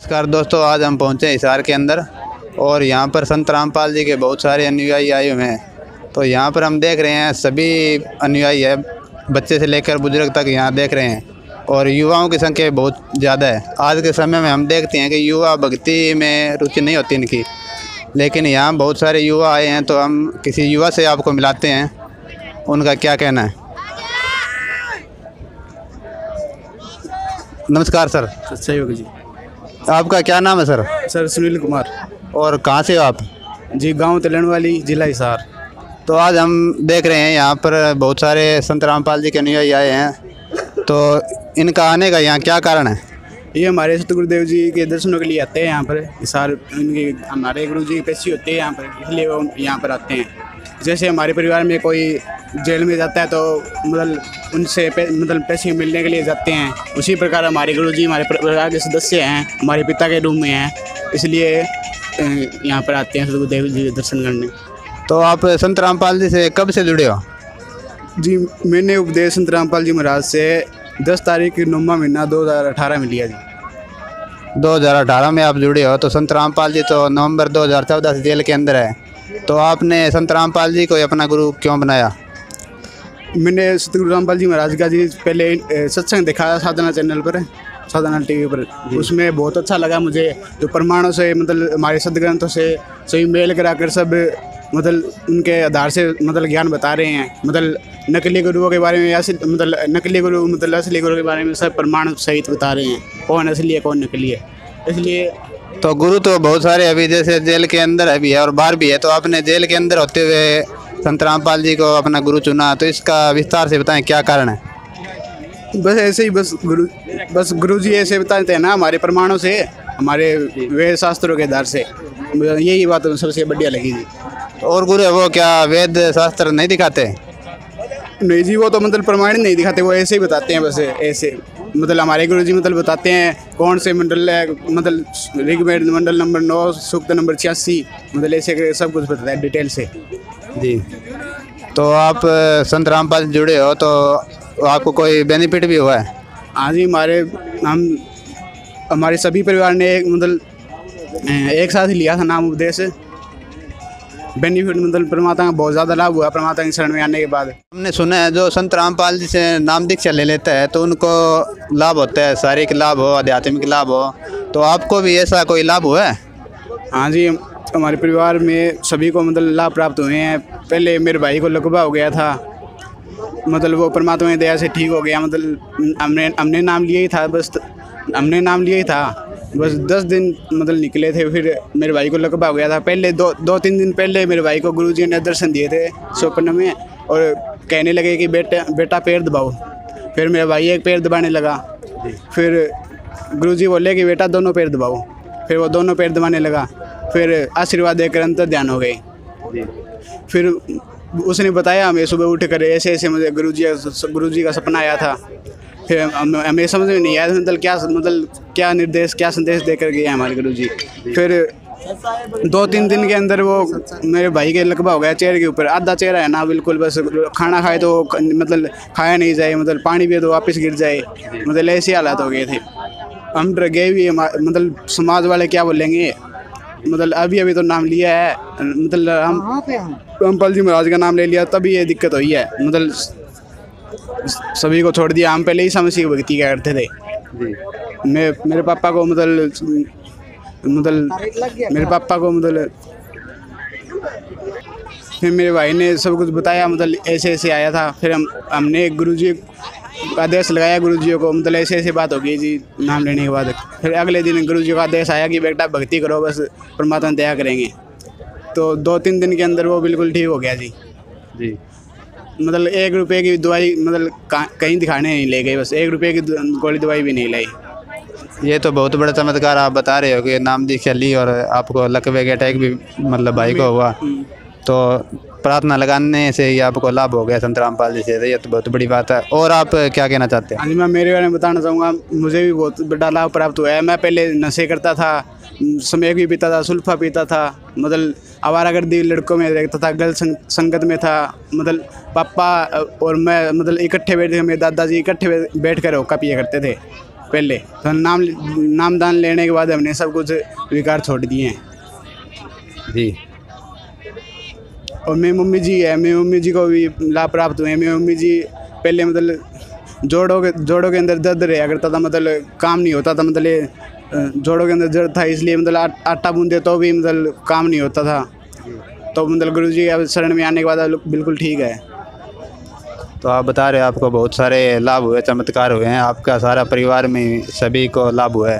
नमस्कार दोस्तों, आज हम पहुंचे हिसार के अंदर और यहाँ पर संत रामपाल जी के बहुत सारे अनुयायी आए हुए हैं। तो यहाँ पर हम देख रहे हैं सभी अनुयायी है, बच्चे से लेकर बुजुर्ग तक यहाँ देख रहे हैं और युवाओं की संख्या बहुत ज़्यादा है। आज के समय में हम देखते हैं कि युवा भक्ति में रुचि नहीं होती इनकी, लेकिन यहाँ बहुत सारे युवा आए हैं। तो हम किसी युवा से आपको मिलाते हैं, उनका क्या कहना है। नमस्कार सर। सहयोग जी। आपका क्या नाम है सर? सर सुनील कुमार। और कहाँ से हो आप? जी गांव तिलण वाली, जिला हिसार। तो आज हम देख रहे हैं यहाँ पर बहुत सारे संत रामपाल जी के अनुयायी आए हैं। तो इनका आने का यहाँ क्या कारण है? ये हमारे सतगुरुदेव जी के दर्शनों के लिए आते हैं यहाँ पर हिसार। इनके हमारे गुरु जी पेशी होते हैं यहाँ पर, इसलिए वो यहाँ पर आते हैं। जैसे हमारे परिवार में कोई जेल में जाता है तो उनसे पैसे मिलने के लिए जाते हैं, उसी प्रकार हमारे गुरु जी हमारे परिवार के सदस्य हैं, हमारे पिता के रूप में हैं, इसलिए यहाँ पर आते हैं सतगुरुदेव जी के दर्शन करने। तो आप संत रामपाल जी से कब से जुड़े हो? जी मैंने उपदेश संत रामपाल जी महाराज से 10 तारीख 9वां महीना 2018 में लिया जी। 2018 में आप जुड़े हो। तो संत रामपाल जी तो नवंबर 2014 से जेल के अंदर है। तो आपने संत रामपाल जी को अपना गुरु क्यों बनाया? मैंने सतगुरु रामपाल जी महाराज का जी पहले सत्संग देखा था साधना चैनल पर, साधना टीवी पर। उसमें बहुत अच्छा लगा मुझे, जो प्रमाणों से हमारे सदग्रंथों से सही मेल कराकर सब उनके आधार से ज्ञान बता रहे हैं। नकली गुरुओं के बारे में या नकली गुरु असली गुरु के बारे में सब प्रमाण सहित बता रहे हैं, कौन असली है कौन नकली है। इसलिए तो गुरु तो बहुत सारे अभी जैसे जेल के अंदर भी है और बाहर भी है। तो आपने जेल के अंदर होते हुए संत रामपाल जी को अपना गुरु चुना, तो इसका विस्तार से बताएं क्या कारण है? बस ऐसे ही, बस गुरु जी ऐसे बताते हैं ना, हमारे प्रमाणों से, हमारे वेद शास्त्रों के आधार से। यही बात सबसे बढ़िया लगी जी। और गुरु वो क्या वेद शास्त्र नहीं दिखाते? नहीं जी, वो तो प्रमाण नहीं दिखाते, वो ऐसे ही बताते हैं। बस ऐसे हमारे गुरु जी बताते हैं कौन से मंडल है, ऋग्वेद मंडल नंबर 9 सूक्त नंबर 86, ऐसे सब कुछ बताते हैं डिटेल से जी। तो आप संत रामपाल से जुड़े हो तो आपको कोई बेनिफिट भी हुआ है? हाँ जी, हमारे सभी परिवार ने एक साथ ही लिया था नाम उपदेश। बेनिफिट परमात्मा का बहुत ज़्यादा लाभ हुआ परमात्मा की शरण में आने के बाद। हमने सुना है जो संत रामपाल जी से नाम दीक्षा ले लेता है तो उनको लाभ होता है, शारीरिक लाभ हो, आध्यात्मिक लाभ हो। तो आपको भी ऐसा कोई लाभ हुआ है? हाँ जी, हमारे परिवार में सभी को लाभ प्राप्त हुए हैं। पहले मेरे भाई को लकवा हो गया था, वो परमात्मा की दया से ठीक हो गया। हमने नाम लिया ही था, हमने नाम लिया ही था, बस 10 दिन निकले थे, फिर मेरे भाई को लकवा हो गया था। पहले 2-3 दिन पहले मेरे भाई को गुरुजी ने दर्शन दिए थे स्वप्न में और कहने लगे कि बेटा पैर दबाओ। फिर मेरा भाई एक पैर दबाने लगा, फिर गुरुजी बोले कि बेटा दोनों पैर दबाओ। फिर वो दोनों पैर दबाने लगा, फिर आशीर्वाद देकर अंतर ध्यान हो गए। फिर उसने बताया हमें सुबह उठ कर ऐसे मुझे गुरुजी का सपना आया था। फिर हमें समझ में नहीं आया क्या निर्देश क्या संदेश देकर गए हमारे गुरुजी। फिर 2-3 दिन के अंदर वो मेरे भाई के लकवा हो गया चेहरे के ऊपर, आधा चेहरा है ना बिल्कुल, बस खाना खाए तो खाया नहीं जाए, पानी पिए तो वापस गिर जाए, ऐसे हालात हो गए थे। हम डर गए भी, समाज वाले क्या बोलेंगे। अभी तो नाम लिया है, हम रामपाल जी महाराज का नाम ले लिया तभी ये दिक्कत हुई है। सभी को छोड़ दिया। हम पहले ही समझ की भक्ति क्या करते थे। मेरे पापा को फिर मेरे भाई ने सब कुछ बताया, ऐसे आया था। फिर हमने गुरुजी का आदेश लगाया, गुरुजियों को ऐसे बात हो गई जी नाम लेने के बाद। फिर अगले दिन गुरुजी का आदेश आया कि बेटा भक्ति करो, बस परमात्मा दया करेंगे। तो 2-3 दिन के अंदर वो बिल्कुल ठीक हो गया जी। 1 रुपये की दवाई कहीं दिखाने नहीं ले गए, बस 1 रुपये की गोली दवाई भी नहीं लाई। ये तो बहुत बड़ा चमत्कार आप बता रहे हो कि नाम दीक्षा ली और आपको लकवे के अटैक भी भाई को हुआ। तो प्रार्थना लगाने से ही आपको लाभ हो गया संत रामपाल जी से, ये तो बहुत बड़ी बात है। और आप क्या कहना चाहते हैं? हाँ जी, मैं मेरे बारे में बताना चाहूँगा। मुझे भी बहुत बड़ा लाभ प्राप्त हुआ है। मैं पहले नशे करता था, स्मैक भी पीता था, सुल्फा पीता था, आवारागर्दी लड़कों में रहता था, गलत संगत में था। पापा और मैं इकट्ठे बैठे, मेरे दादाजी इकट्ठे बैठ कर हुक्का पिया करते थे। पहले, तो नामदान लेने के बाद हमने सब कुछ विकार छोड़ दिए हैं जी। और मेरी मम्मी जी को भी लाभ प्राप्त हुए हैं। मेरी मम्मी जी पहले मतलब जोड़ों के अंदर दर्द रहा करता था, मतलब काम नहीं होता था, मतलब जोड़ों के अंदर दर्द था, इसलिए मतलब आटा बूंदे तो भी मतलब काम नहीं होता था। तो मतलब गुरुजी अब शरण में आने के बाद बिल्कुल ठीक है। तो आप बता रहे हो आपको बहुत सारे लाभ हुए, चमत्कार हुए हैं, आपका सारा परिवार में सभी को लाभ हुआ है।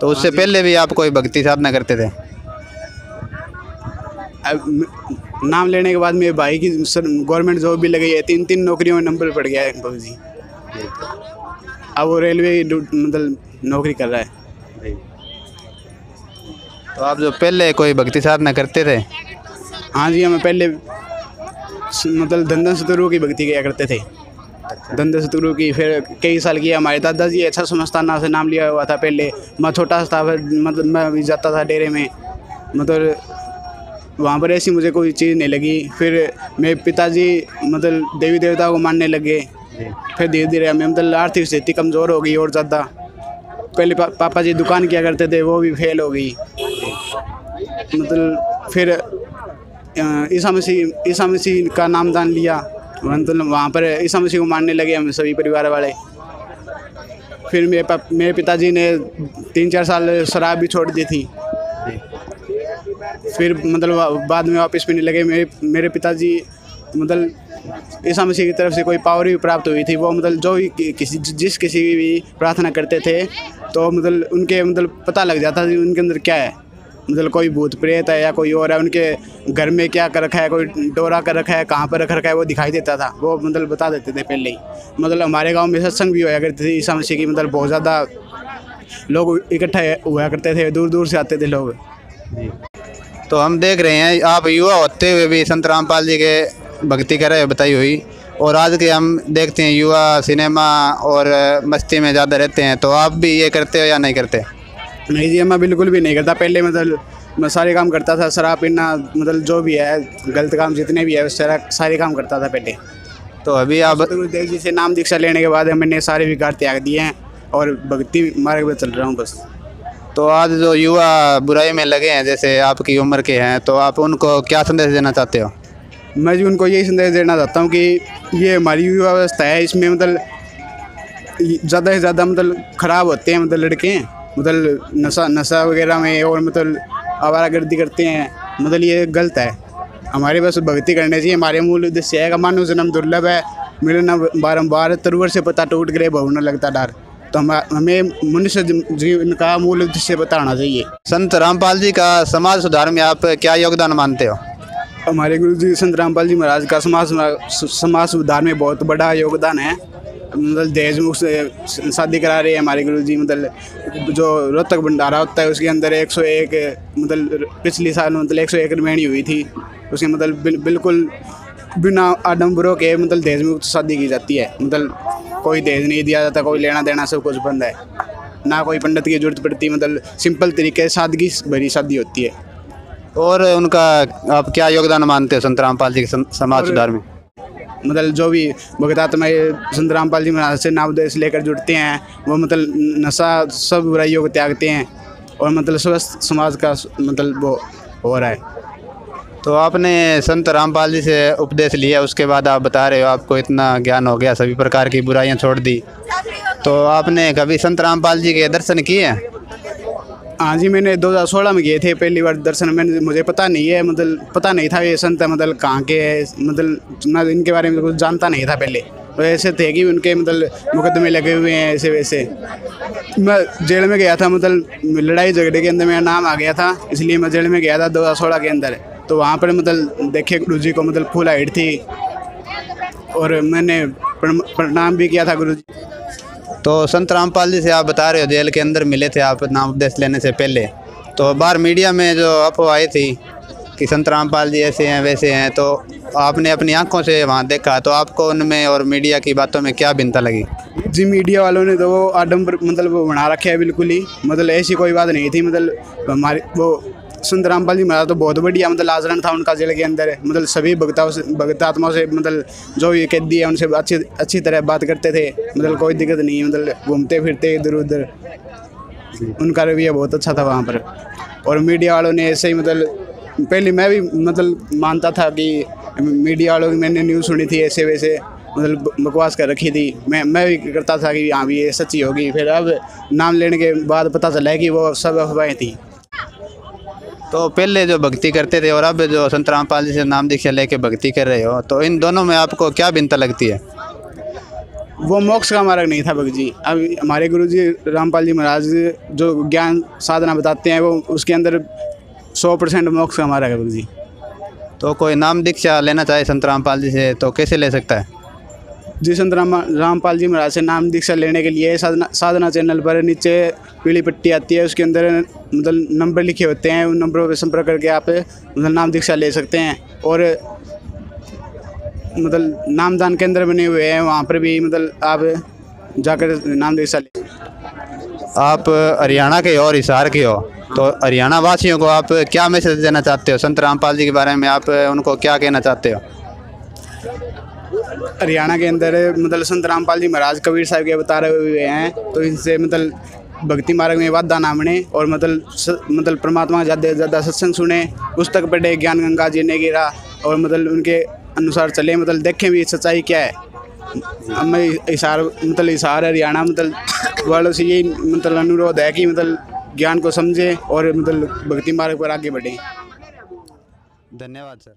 तो उससे पहले भी आप कोई भक्ति साधना करते थे? अब नाम लेने के बाद मेरे भाई की गवर्नमेंट जॉब भी लगी है, 3 नौकरियों में नंबर पड़ गया है बाबू जी। अब वो रेलवे मतलब नौकरी कर रहा है। तो आप जो पहले कोई भक्ति साधना करते थे? हाँ जी, हमें पहले मतलब धंधा शत्रु की भक्ति किया करते थे, धंधा शत्रु की। फिर कई साल किया। हमारे दादाजी अच्छा समस्ताना से नाम लिया हुआ था पहले। मैं छोटा सा था, फिर मतलब मैं भी जाता था डेरे में, मतलब वहाँ पर ऐसी मुझे कोई चीज़ नहीं लगी। फिर मेरे पिताजी मतलब देवी देवताओं को मानने लगे। फिर धीरे धीरे हमें मतलब आर्थिक स्थिति कमज़ोर हो गई और ज़्यादा। पहले पापा जी दुकान किया करते थे, वो भी फेल हो गई। मतलब फिर ईसा मसीह का नामदान लिया, मतलब वहाँ पर ईसा मसीह को मानने लगे हम सभी परिवार वाले। फिर मेरे पिताजी ने 3-4 साल शराब भी छोड़ दी थी। फिर मतलब बाद में वापस पीने लगे। मेरे पिताजी मतलब ईसा मसीह की तरफ से कोई पावर भी प्राप्त हुई थी। वो मतलब जो भी जिस किसी की भी प्रार्थना करते थे तो मतलब उनके मतलब पता लग जाता था उनके अंदर क्या है, मतलब कोई भूत प्रेत है या कोई और है, उनके घर में क्या कर रखा है, कोई डोरा कर रखा है, कहाँ पर रख रखा है, वो दिखाई देता था। वो मतलब बता देते थे पहले ही। मतलब हमारे गांव में सत्संग भी होया करते थे ईसा मसीह की, मतलब बहुत ज़्यादा लोग इकट्ठा हुआ करते थे, दूर दूर से आते थे लोग। तो हम देख रहे हैं आप युवा होते हुए भी संत रामपाल जी के भक्ति कर रहे हो बताई हुई, और आज के हम देखते हैं युवा सिनेमा और मस्ती में ज़्यादा रहते हैं। तो आप भी ये करते हो या नहीं करते? नहीं जी, मैं बिल्कुल भी नहीं करता। पहले मतलब मैं सारे काम करता था, शराब पीना मतलब जो भी है गलत काम जितने भी है सारे काम करता था पहले। तो अभी आप गुरुदेव जी से नाम दीक्षा लेने के बाद मैंने सारे विकार त्याग दिए हैं और भक्ति मार्ग पर चल रहा हूँ बस। तो आज जो युवा बुराई में लगे हैं, जैसे आपकी उम्र के हैं, तो आप उनको क्या संदेश देना चाहते हो? मैं जी उनको यही संदेश देना चाहता हूँ कि ये हमारी युवा अवस्था है, इसमें मतलब ज़्यादा से ज़्यादा मतलब ख़राब होते हैं मतलब लड़के, मतलब नशा वगैरह में और मतलब आवारागर्दी करते हैं, मतलब ये गलत है। हमारे बस भक्ति करने चाहिए। हमारे मूल उद्देश्य है कि मानव जन्म दुर्लभ है, मिलना बारंबार, तरुवर से पता टूट गए बहु न लगता डर। तो हमें मनुष्य जीवन का मूल उद्देश्य बताना चाहिए। संत रामपाल जी का समाज सुधार में आप क्या योगदान मानते हो? हमारे गुरु जी संत रामपाल जी महाराज का समाज सुधार में बहुत बड़ा योगदान है। मतलब दहेज मुक्त से शादी करा रहे हैं हमारे गुरु जी। मतलब जो रोहतक भंडारा होता है उसके अंदर 101 मतलब पिछली साल मतलब 101 रमैनी हुई थी, उसके मतलब बिल्कुल बिना आडम्बरों के मतलब दहेज मुक्त शादी की जाती है। मतलब कोई दहेज नहीं दिया जाता, कोई लेना देना सब कुछ बंद है, ना कोई पंडित की जरूरत पड़ती, मतलब सिंपल तरीके से सादगी भरी शादी होती है। और उनका आप क्या योगदान मानते हो संत रामपाल जी के समाज सुधार में? मतलब जो भी भगतात्मा संत रामपाल जी महाराज से नामोपदेश लेकर जुड़ते हैं वो मतलब नशा सब बुराइयों को त्यागते हैं और मतलब स्वस्थ समाज का मतलब वो हो रहा है। तो आपने संत रामपाल जी से उपदेश लिया, उसके बाद आप बता रहे हो आपको इतना ज्ञान हो गया, सभी प्रकार की बुराइयां छोड़ दी। तो आपने कभी संत रामपाल जी के दर्शन किए हैं? हाँ जी, मैंने 2016 में किए थे पहली बार दर्शन। मैंने मुझे पता नहीं है, मतलब पता नहीं था ये संत मतलब कहाँ के है, मतलब मैं इनके बारे में कुछ जानता नहीं था पहले। तो ऐसे थे कि उनके मतलब मुकदमे लगे हुए हैं ऐसे वैसे। मैं जेल में गया था, मतलब लड़ाई झगड़े के अंदर मेरा नाम आ गया था, इसलिए मैं जेल में गया था 2016 के अंदर। तो वहाँ पर मतलब देखे गुरु जी को, मतलब फुल हाइट थी और मैंने प्रणाम भी किया था गुरु जी। तो संत रामपाल जी से आप बता रहे हो जेल के अंदर मिले थे आप नाम उपदेश लेने से पहले, तो बाहर मीडिया में जो अफवाह आई थी कि संत रामपाल जी ऐसे हैं वैसे हैं, तो आपने अपनी आंखों से वहाँ देखा, तो आपको उनमें और मीडिया की बातों में क्या भिन्नता लगी? जी, मीडिया वालों ने तो वो आडम्बर मतलब वो बना रखे है बिल्कुल ही, मतलब ऐसी कोई बात नहीं थी। मतलब हमारी वो संत रामपाल जी महाराज तो बहुत बढ़िया मतलब आचरण था उनका जेल के अंदर। मतलब सभी भक्त आत्माओं से मतलब जो ये कैदी है उनसे अच्छी तरह बात करते थे। मतलब कोई दिक्कत नहीं, मतलब घूमते फिरते इधर उधर। उनका रवैया बहुत अच्छा था वहाँ पर। और मीडिया वालों ने ऐसे ही मतलब पहले मैं भी मतलब मानता था कि मीडिया वालों की मैंने न्यूज़ सुनी थी ऐसे वैसे मतलब बकवास कर रखी थी। मैं भी करता था कि हाँ भी ये सच्ची होगी। फिर अब नाम लेने के बाद पता चला कि वो सब अफवाहें थी। तो पहले जो भक्ति करते थे और अब जो संत रामपाल जी से नाम दीक्षा लेके भक्ति कर रहे हो, तो इन दोनों में आपको क्या भिन्नता लगती है? वो मोक्ष का मार्ग नहीं था भक्त जी। अब हमारे गुरु जी रामपाल जी महाराज जो ज्ञान साधना बताते हैं वो उसके अंदर 100% मोक्ष का मार्ग है भक्त जी। तो कोई नाम दीक्षा लेना चाहे संत रामपाल जी से तो कैसे ले सकता है? जी संत रामपाल जी महाराज से नाम दीक्षा लेने के लिए साधना चैनल पर नीचे पीली पट्टी आती है, उसके अंदर मतलब नंबर लिखे होते हैं। उन नंबरों पर संपर्क करके आप मतलब नाम दीक्षा ले सकते हैं। और मतलब नामदान केंद्र बने हुए हैं, वहाँ पर भी मतलब आप जाकर नाम दीक्षा ले। आप हरियाणा के हो और हिसार के हो, तो हरियाणा वासियों को आप क्या मैसेज देना चाहते हो? संत रामपाल जी के बारे में आप उनको क्या कहना चाहते हो? हरियाणा के अंदर मतलब संत रामपाल जी महाराज कबीर साहब के अवतार हुए हैं, तो इनसे मतलब भक्ति मार्ग में वादा ना बने और मतलब परमात्मा का ज़्यादा से ज़्यादा सत्संग सुने, पुस्तक पढ़े, ज्ञान गंगा जीने की राह और मतलब उनके अनुसार चले, मतलब देखें भी सच्चाई क्या है। अब मैं हिसार हरियाणा मतलब वालों से यही मतलब अनुरोध है कि मतलब ज्ञान को समझें और मतलब भक्ति मार्ग पर आगे बढ़ें। धन्यवाद सर।